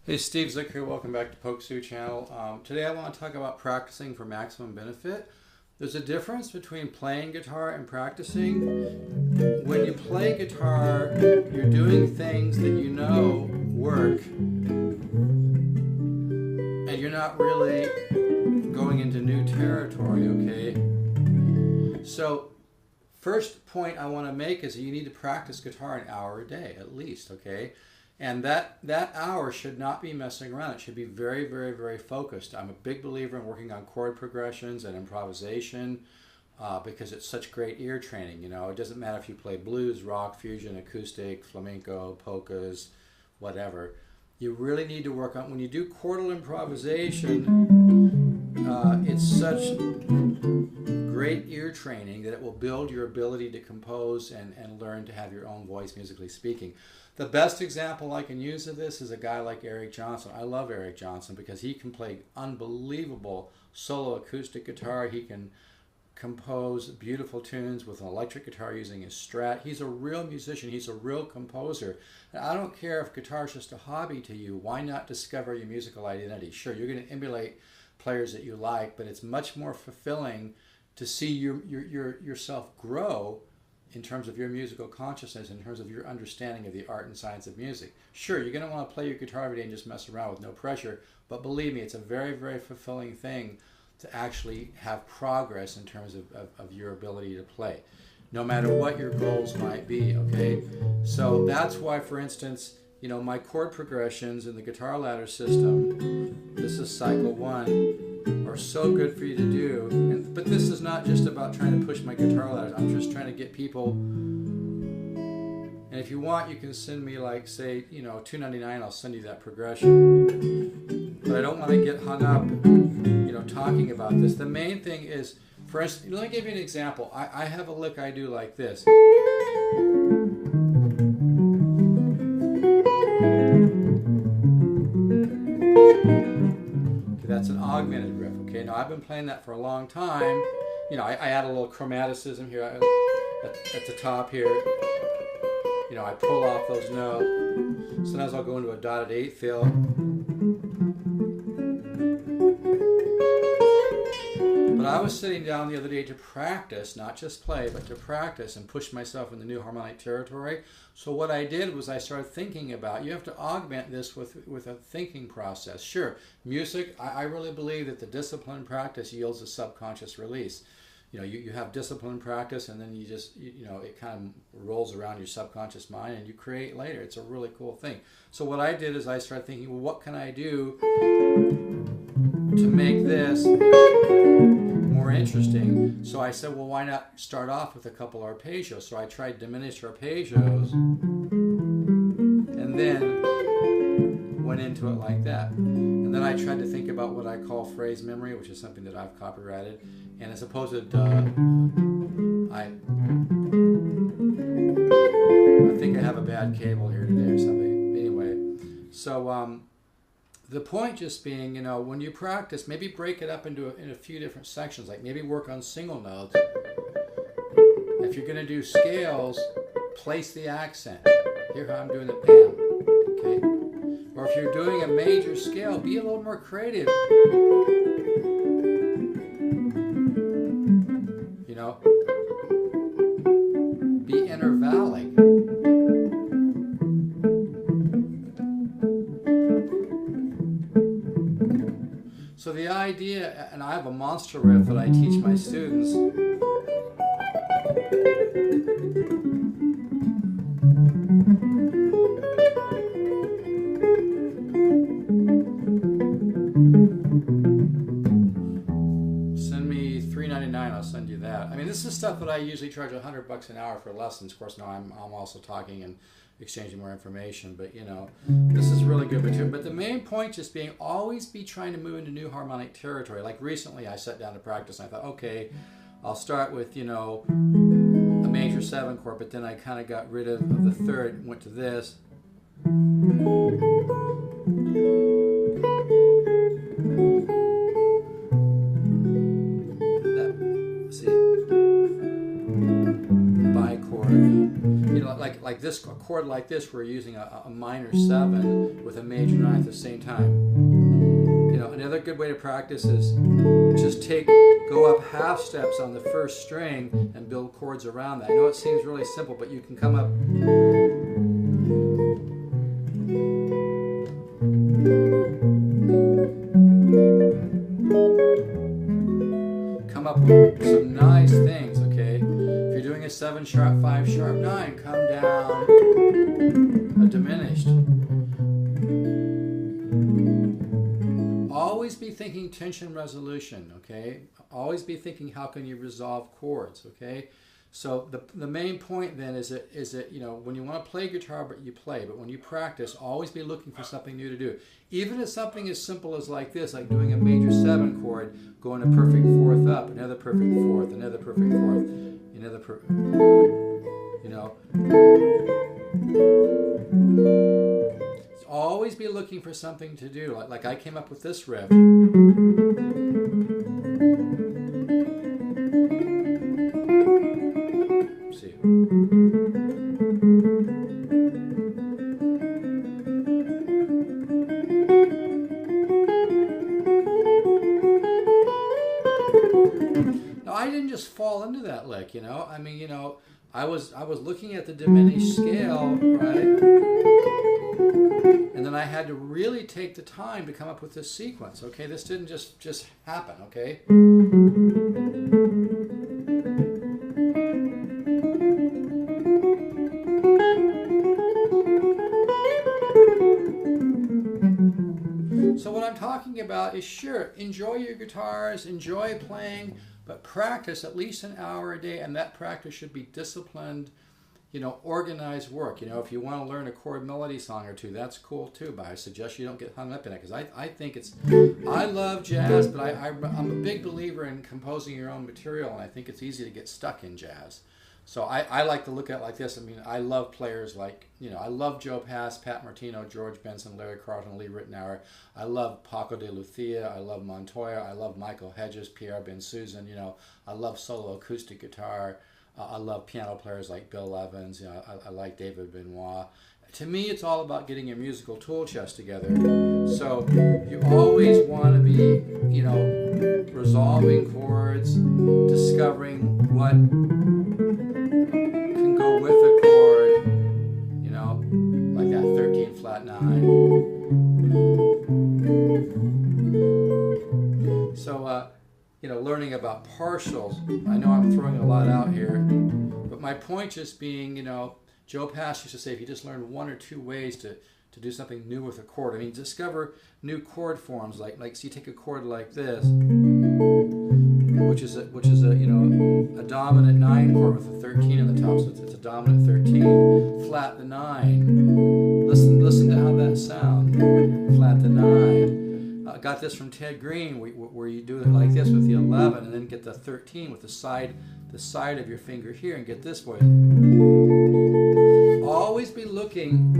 Hey, Steve Zook here. Welcome back to Polkzoo channel. Today I want to talk about practicing for maximum benefit. There's a difference between playing guitar and practicing. When you play guitar, you're doing things that you know work, and you're not really going into new territory, okay? So, first point I want to make is that you need to practice guitar an hour a day, at least, okay? And that hour should not be messing around. It should be very, very, very focused. I'm a big believer in working on chord progressions and improvisation because it's such great ear training. You know, it doesn't matter if you play blues, rock, fusion, acoustic, flamenco, polkas, whatever. You really need to work on, when you do chordal improvisation, it's such great ear training that it will build your ability to compose and learn to have your own voice, musically speaking. The best example I can use of this is a guy like Eric Johnson. I love Eric Johnson because he can play unbelievable solo acoustic guitar. He can compose beautiful tunes with an electric guitar using his Strat. He's a real musician. He's a real composer. And I don't care if guitar is just a hobby to you. Why not discover your musical identity? Sure, you're going to emulate players that you like, but it's much more fulfilling to see yourself grow in terms of your musical consciousness, in terms of your understanding of the art and science of music. Sure, you're going to want to play your guitar every day and just mess around with no pressure, but believe me, it's a very, very fulfilling thing to actually have progress in terms of your ability to play, no matter what your goals might be, okay? So that's why, for instance, you know, my chord progressions in the Guitarladder system, this is cycle 1, are so good for you to do. But this is not just about trying to push my guitar ladders. I'm just trying to get people. And if you want, you can send me, like, say, you know, $2.99. I'll send you that progression. But I don't want to get hung up, you know, talking about this. The main thing is, for instance, let me give you an example. I have a lick I do like this. That's an augmented riff, okay? Now, I've been playing that for a long time. You know, I add a little chromaticism here at the top here. You know, I pull off those notes. Sometimes I'll go into a dotted 8 fill. But I was sitting down the other day to practice, not just play, but to practice and push myself in the new harmonic territory. So what I did was I started thinking about, you have to augment this with a thinking process. Sure, music, I really believe that the disciplined practice yields a subconscious release. You know, you have disciplined practice, and then you just, you know, it kind of rolls around your subconscious mind and you create later. It's a really cool thing. So what I did is I started thinking, well, what can I do to make this more interesting? So I said, well, why not start off with a couple arpeggios? So I tried diminished arpeggios and then went into it like that. And then I tried to think about what I call phrase memory, which is something that I've copyrighted. And as opposed to I think I have a bad cable here today or something. Anyway, so the point just being, you know, when you practice, maybe break it up into a few different sections. Like maybe work on single notes. If you're going to do scales, place the accent. Hear how I'm doing the bam, okay? Or if you're doing a major scale, be a little more creative. You know, be intervallic. So the idea, and I have a monster riff that I teach my students. Send me $3.99, I'll send you that. I mean, this is stuff that I usually charge $100 an hour for lessons. Of course, now I'm also talking and exchanging more information, but you know, this is really good. But the main point just being, always be trying to move into new harmonic territory. Like recently I sat down to practice and I thought, okay, I'll start with, you know, a major 7 chord, but then I kind of got rid of the third and went to this. See, bichord. You know, like this this a chord like this, we're using a minor 7 with a major 9 at the same time. You know, another good way to practice is just go up half steps on the first string and build chords around that. I know it seems really simple, but you can come up. With some nice things, okay? If you're doing a 7 sharp, 5 sharp, 9, come down a diminished. Always be thinking tension resolution, okay? Always be thinking how can you resolve chords, okay? So the main point then is that you know, when you want to play guitar, but you play, but when you practice, always be looking for something new to do. Even if something as simple as like this, like doing a major 7 chord, going a perfect 4th up, another perfect 4th, another perfect 4th, another perfect, you know. Always be looking for something to do. Like I came up with this riff. See. Now I didn't just fall into that lick, you know. I mean, you know, I was looking at the diminished scale, right? And then I had to really take the time to come up with this sequence, okay? This didn't just happen, okay? So what I'm talking about is, sure, enjoy your guitars, enjoy playing, but practice at least an hour a day, and that practice should be disciplined, you know, organized work. You know, if you want to learn a chord melody song or two, that's cool too, but I suggest you don't get hung up in it, because I think it's, I love jazz, but I'm a big believer in composing your own material, and I think it's easy to get stuck in jazz. So I like to look at it like this. I mean, I love players like, you know, I love Joe Pass, Pat Martino, George Benson, Larry Carlton, Lee Ritenour. I love Paco de Lucia. I love Montoya. I love Michael Hedges, Pierre Bensusan. You know, I love solo acoustic guitar. I love piano players like Bill Evans. You know, I like David Benoit. To me, it's all about getting your musical tool chest together. So you always want to be, you know, resolving chords, discovering what can go with a chord, you know, like that 13 flat 9. So, you know, learning about partials. I know I'm throwing a lot out here, but my point just being, you know, Joe Pass used to say if you just learn 1 or 2 ways to do something new with a chord, I mean, discover new chord forms. Like so you take a chord like this, which is a you know, a dominant 9 chord with a 13 on the top, so it's a dominant 13. Flat the 9. Listen to how that sounds. Flat the 9. I got this from Ted Green, where you do it like this with the 11, and then get the 13 with the side of your finger here, and get this voice. Always be looking.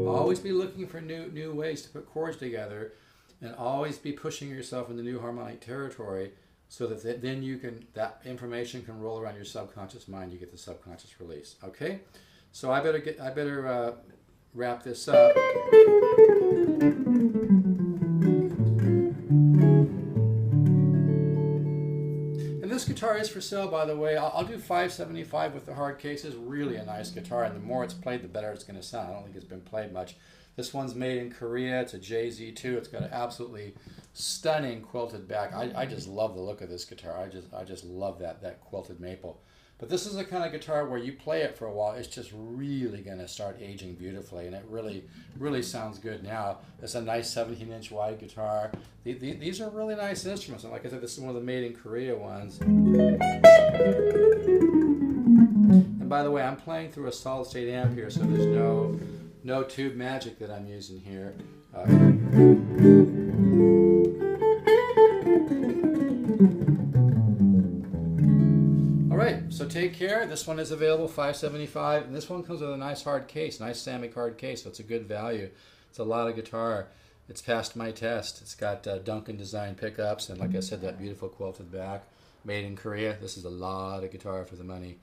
Always be looking for new ways to put chords together, and always be pushing yourself in the new harmonic territory, so that then you can, that information can roll around your subconscious mind. You get the subconscious release. Okay, so I better wrap this up. And this guitar is for sale, by the way. I'll do $575 with the hard cases. Really a nice guitar, and the more it's played, the better it's going to sound. I don't think it's been played much. This one's made in Korea. It's a JZ2. It's got an absolutely stunning quilted back. I just love the look of this guitar. I just love that quilted maple. But this is the kind of guitar where you play it for a while, it's just really going to start aging beautifully, and it really sounds good now. It's a nice 17-inch wide guitar. These are really nice instruments, and like I said, this is one of the made in Korea ones. And by the way, I'm playing through a solid state amp here, so there's no tube magic that I'm using here. All right, so take care. care. This one is available, $575, and this one comes with a nice hard case, nice Samick hard case, so it's a good value. It's a lot of guitar. It's passed my test. It's got Duncan design pickups, and like I said, that beautiful quilted back, made in Korea. This is a lot of guitar for the money.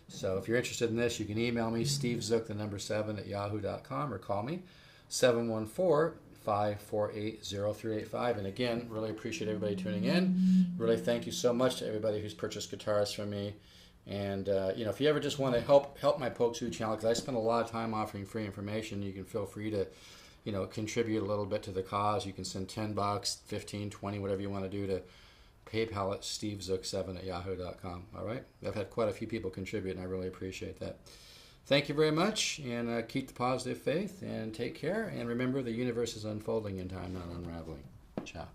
So if you're interested in this, you can email me, stevezook, the number 7 at yahoo.com, or call me, 714-548-0385. And again, really appreciate everybody tuning in. Really thank you so much to everybody who's purchased guitars from me. And you know, if you ever just want to help my Polkzoo channel, because I spend a lot of time offering free information, you can feel free to, you know, contribute a little bit to the cause. You can send $10, 15, 20, whatever you want to do, to PayPal at stevezook7 at yahoo.com. All right, I've had quite a few people contribute, and I really appreciate that. Thank you very much, and keep the positive faith, and take care. And remember, the universe is unfolding in time, not unraveling. Ciao.